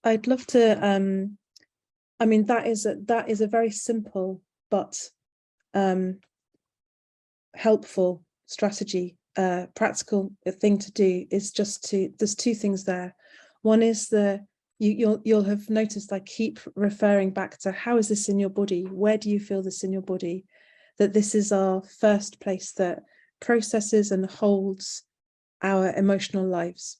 I'd love to, I mean, that is a very simple but helpful strategy. Practical thing to do is just there's two things there. One is you'll have noticed I keep referring back to, how is this in your body? Where do you feel this in your body? That this is our first place that processes and holds our emotional lives.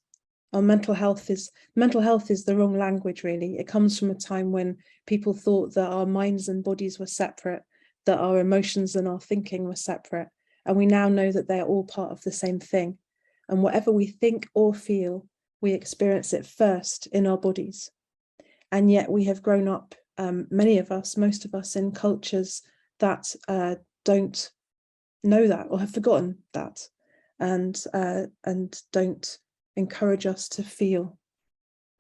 Our mental health is the wrong language, really. It comes from a time when people thought that our minds and bodies were separate, that our emotions and our thinking were separate. And we now know that they're all part of the same thing. And whatever we think or feel, we experience it first in our bodies. And yet we have grown up, many of us, most of us, in cultures that don't know that or have forgotten that, and don't encourage us to feel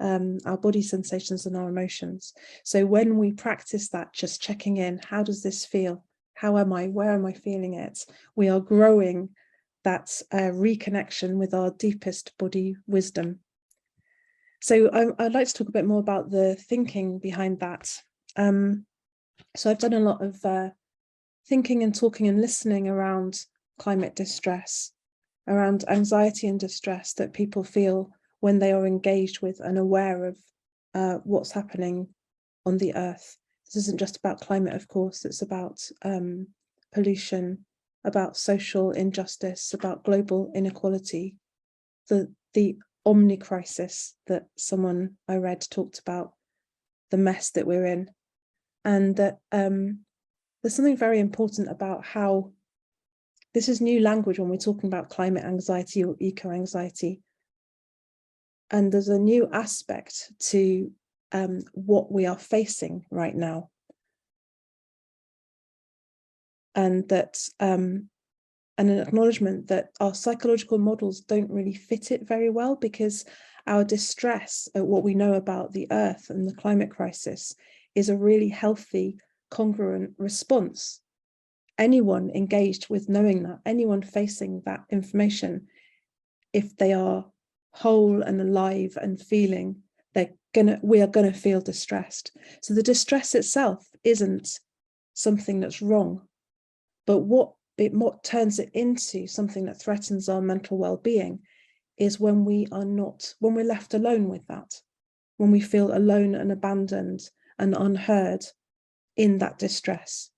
our body sensations and our emotions. So when we practice that, just checking in, how does this feel? How am I? Where am I feeling it? We are growing that reconnection with our deepest body wisdom. So I'd like to talk a bit more about the thinking behind that. So I've done a lot of thinking and talking and listening around climate distress, around anxiety and distress that people feel when they are engaged with and aware of what's happening on the earth. This isn't just about climate, of course, it's about pollution, about social injustice, about global inequality, the omni-crisis that someone I read talked about, the mess that we're in. And that there's something very important about how this is new language when we're talking about climate anxiety or eco-anxiety. And there's a new aspect to what we are facing right now. And that and an acknowledgement that our psychological models don't really fit it very well, because our distress at what we know about the earth and the climate crisis is a really healthy, congruent response. Anyone engaged with knowing that, anyone facing that information, if they are whole and alive and feeling, we are gonna feel distressed. So the distress itself isn't something that's wrong, but what turns it into something that threatens our mental well-being is when we're left alone with that, when we feel alone and abandoned and unheard in that distress.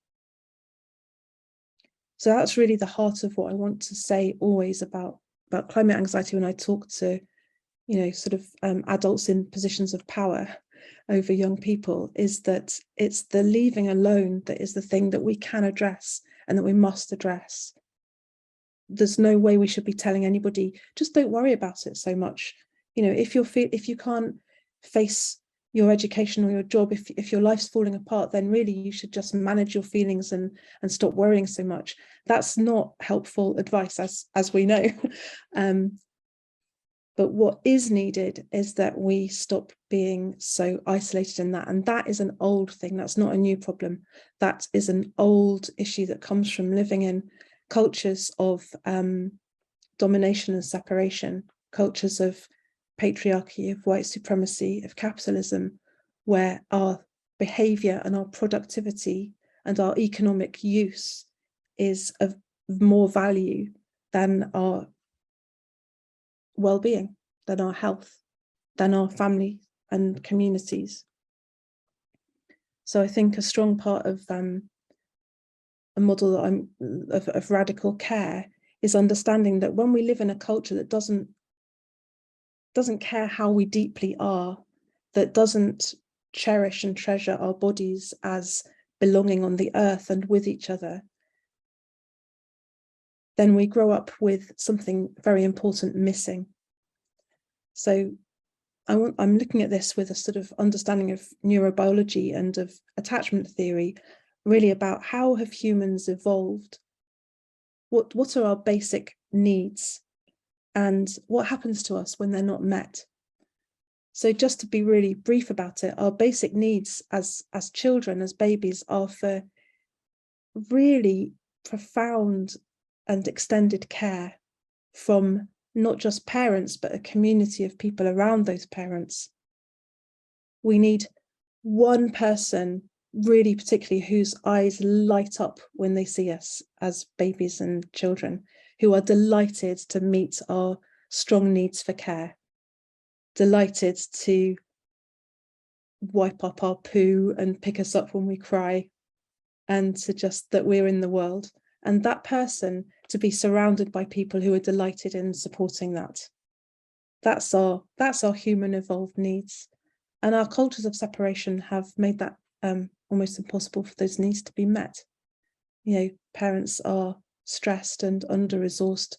So that's really the heart of what I want to say always about climate anxiety when I talk to, sort of adults in positions of power over young people, is that it's the leaving alone that is the thing that we can address and that we must address. There's no way we should be telling anybody, just don't worry about it so much. If you can't face your education or your job, if your life's falling apart, then really you should just manage your feelings and stop worrying so much. That's not helpful advice, as we know. But what is needed is that we stop being so isolated in that. And that is an old thing. That's not a new problem. That is an old issue that comes from living in cultures of domination and separation, cultures of patriarchy, of white supremacy, of capitalism, where our behavior and our productivity and our economic use is of more value than our well-being, than our health, than our family and communities. So I think a strong part of a model of radical care is understanding that when we live in a culture that doesn't care how we deeply are, that doesn't cherish and treasure our bodies as belonging on the earth and with each other, then we grow up with something very important missing. So I'm looking at this with a sort of understanding of neurobiology and of attachment theory, really about how have humans evolved? What are our basic needs? And what happens to us when they're not met? So just to be really brief about it, our basic needs as children, as babies, are for really profound and extended care from not just parents, but a community of people around those parents. We need one person, really particularly, whose eyes light up when they see us as babies and children, who are delighted to meet our strong needs for care, delighted to wipe up our poo and pick us up when we cry, and to just that we're in the world. And that person to be surrounded by people who are delighted in supporting that. That's our human evolved needs. And our cultures of separation have made that almost impossible for those needs to be met. You know, parents are stressed and under-resourced.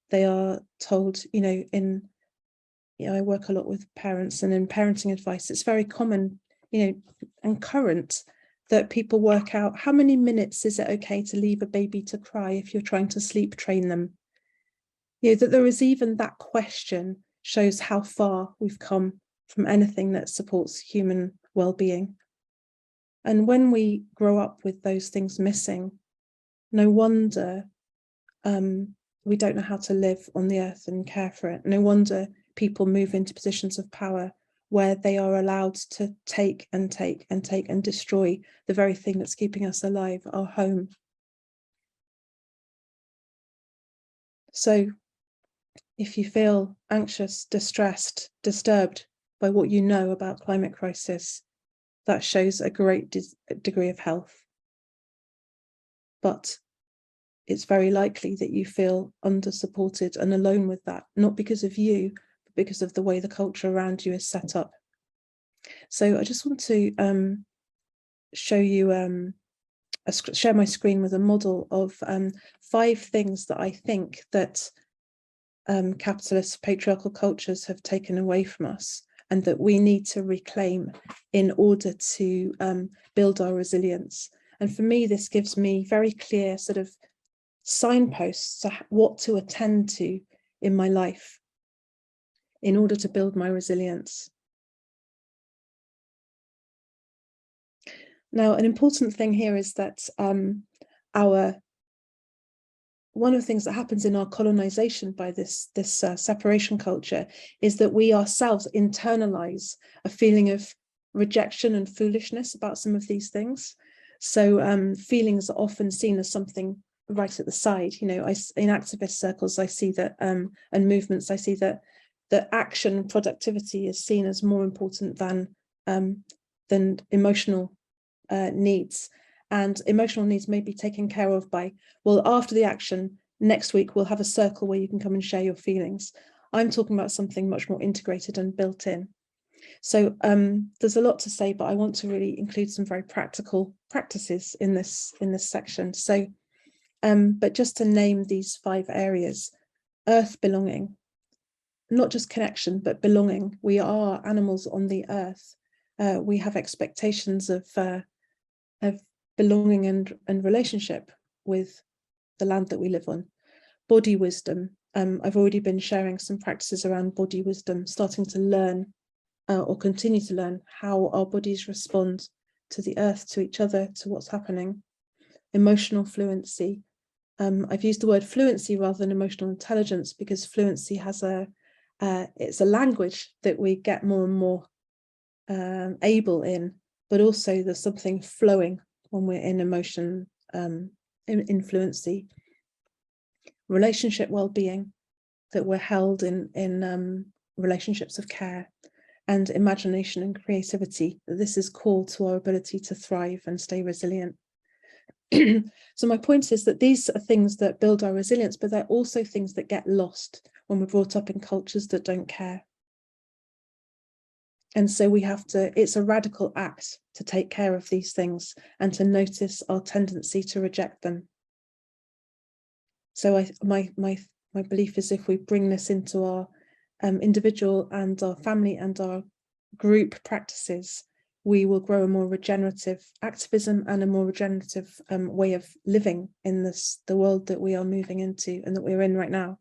They are told, I work a lot with parents, and in parenting advice, it's very common, and current, that people work out how many minutes is it okay to leave a baby to cry if you're trying to sleep train them. That there is even that question shows how far we've come from anything that supports human well-being. And when we grow up with those things missing, no wonder we don't know how to live on the earth and care for it. No wonder people move into positions of power where they are allowed to take and take and take and destroy the very thing that's keeping us alive, our home. So if you feel anxious, distressed, disturbed by what you know about climate crisis, that shows a great degree of health. But it's very likely that you feel under-supported and alone with that, not because of you, but because of the way the culture around you is set up. So I just want to show you, share my screen with a model of 5 things that I think that capitalist patriarchal cultures have taken away from us, and that we need to reclaim in order to build our resilience. And for me, this gives me very clear sort of signposts to what to attend to in my life in order to build my resilience. Now, an important thing here is that one of the things that happens in our colonization by this separation culture is that we ourselves internalize a feeling of rejection and foolishness about some of these things. So feelings are often seen as something right at the side. In activist circles, I see that, and movements, I see that action and productivity is seen as more important than emotional needs. And emotional needs may be taken care of by, well, after the action, next week we'll have a circle where you can come and share your feelings. I'm talking about something much more integrated and built in. So there's a lot to say, but I want to really include some very practical practices in this section. So, but just to name these 5 areas: earth belonging, not just connection, but belonging. We are animals on the earth. We have expectations of belonging and relationship with the land that we live on. Body wisdom. I've already been sharing some practices around body wisdom, starting to learn or continue to learn how our bodies respond to the earth, to each other, to what's happening. Emotional fluency. I've used the word fluency rather than emotional intelligence because fluency has it's a language that we get more and more able in, but also there's something flowing when we're in emotion, in fluency. Relationship well-being, that we're held in relationships of care, and imagination and creativity, that this is core to our ability to thrive and stay resilient. So my point is that these are things that build our resilience, but they're also things that get lost when we're brought up in cultures that don't care. And so we have to, it's a radical act to take care of these things and to notice our tendency to reject them. So my belief is, if we bring this into our individual and our family and our group practices, we will grow a more regenerative activism and a more regenerative way of living in the world that we are moving into and that we're in right now.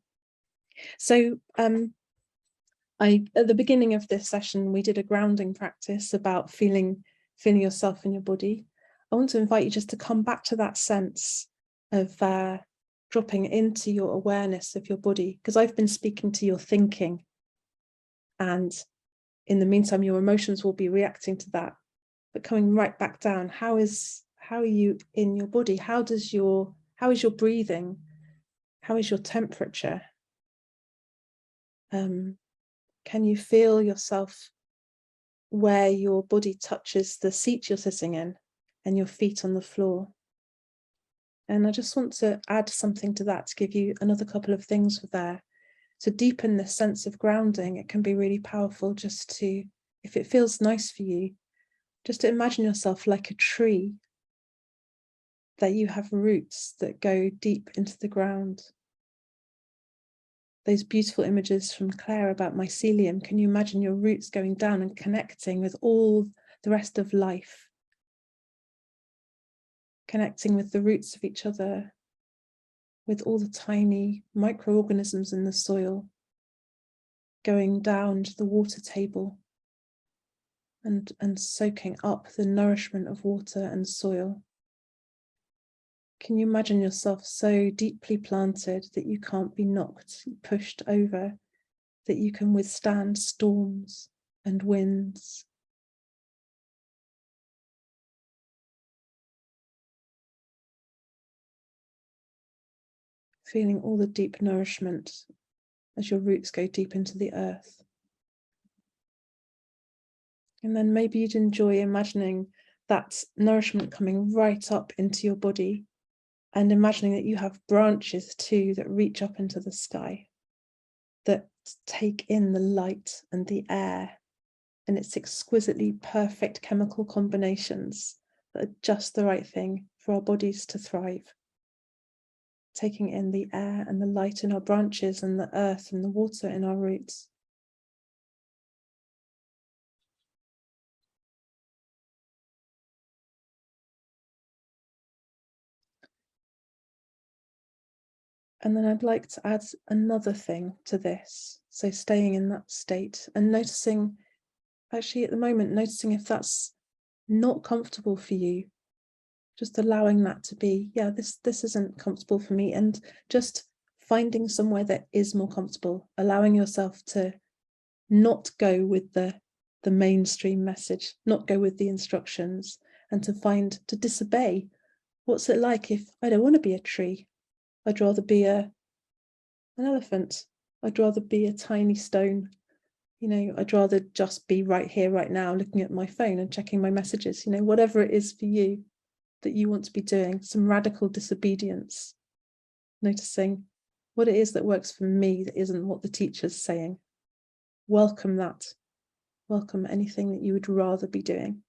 So at the beginning of this session, we did a grounding practice about feeling yourself in your body. I want to invite you just to come back to that sense of dropping into your awareness of your body, because I've been speaking to your thinking, and in the meantime, your emotions will be reacting to that. But coming right back down, how are you in your body? How is your breathing? How is your temperature? Can you feel yourself where your body touches the seat you're sitting in and your feet on the floor? And I just want to add something to that, to give you another couple of things there. To deepen this sense of grounding, it can be really powerful just to, if it feels nice for you, just to imagine yourself like a tree, that you have roots that go deep into the ground. Those beautiful images from Claire about mycelium, can you imagine your roots going down and connecting with all the rest of life? Connecting with the roots of each other, with all the tiny microorganisms in the soil, going down to the water table and soaking up the nourishment of water and soil. Can you imagine yourself so deeply planted that you can't be knocked, pushed over, that you can withstand storms and winds? Feeling all the deep nourishment as your roots go deep into the earth. And then maybe you'd enjoy imagining that nourishment coming right up into your body, and imagining that you have branches too that reach up into the sky, that take in the light and the air and its exquisitely perfect chemical combinations that are just the right thing for our bodies to thrive. Taking in the air and the light in our branches and the earth and the water in our roots. And then I'd like to add another thing to this. So staying in that state and noticing, actually at the moment, noticing if that's not comfortable for you, just allowing that to be, yeah, this isn't comfortable for me, and just finding somewhere that is more comfortable, allowing yourself to not go with the mainstream message, not go with the instructions, and to disobey. What's it like if I don't want to be a tree? I'd rather be an elephant. I'd rather be a tiny stone. You know, I'd rather just be right here, right now, looking at my phone and checking my messages. You know, whatever it is for you that you want to be doing, some radical disobedience. Noticing what it is that works for me that isn't what the teacher's saying. Welcome that. Welcome anything that you would rather be doing.